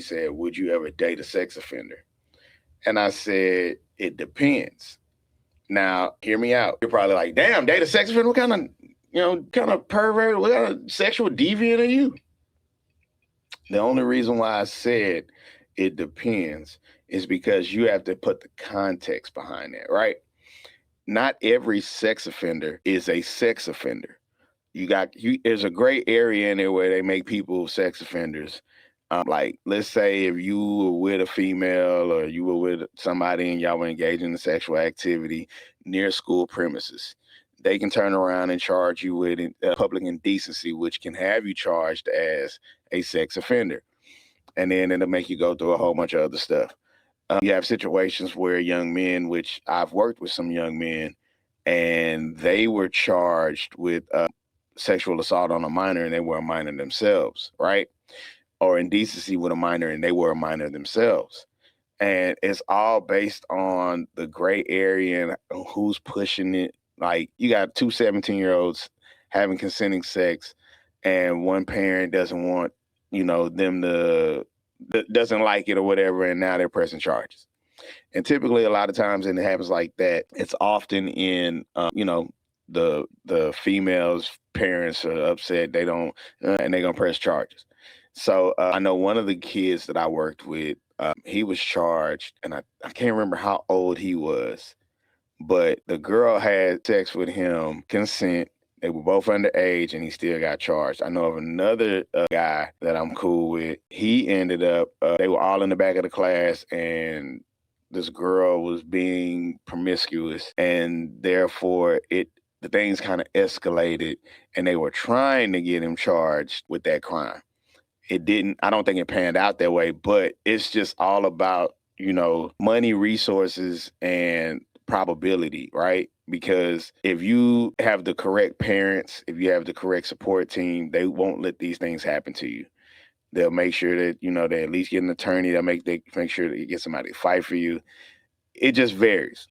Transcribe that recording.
he said, "Would you ever date a sex offender?" And I said, "It depends." Now, hear me out. You're probably like, "Damn, date a sex offender? What kind of, kind of pervert, what kind of sexual deviant are you?" The only reason why I said it depends is because you have to put the context behind that, right? Not every sex offender is a sex offender. There's a gray area in there where they make people sex offenders. Like, let's say if you were with a female or you were with somebody and y'all were engaging in sexual activity near school premises, they can turn around and charge you with public indecency, which can have you charged as a sex offender. And then it'll make you go through a whole bunch of other stuff. You have situations where young men, which I've worked with some young men, and they were charged with sexual assault on a minor and they were a minor themselves, right? Or indecency with a minor and they were a minor themselves. And it's all based on the gray area and who's pushing it. Like, you got two 17-year-olds having consenting sex and one parent doesn't want, them to, doesn't like it or whatever, and now they're pressing charges. And typically a lot of times when it happens like that, it's often in, the female's parents are upset, they don't, and they're going to press charges. So I know one of the kids that I worked with, he was charged, and I can't remember how old he was, but the girl had sex with him, consent. They were both underage, and he still got charged. I know of another guy that I'm cool with. He ended up, they were all in the back of the class, and this girl was being promiscuous, and therefore the things kind of escalated, and they were trying to get him charged with that crime. It didn't, I don't think it panned out that way, but it's just all about, money, resources, and probability, right? Because if you have the correct parents, if you have the correct support team, they won't let these things happen to you. They'll make sure that, they at least get an attorney. They make sure that you get somebody to fight for you. It just varies.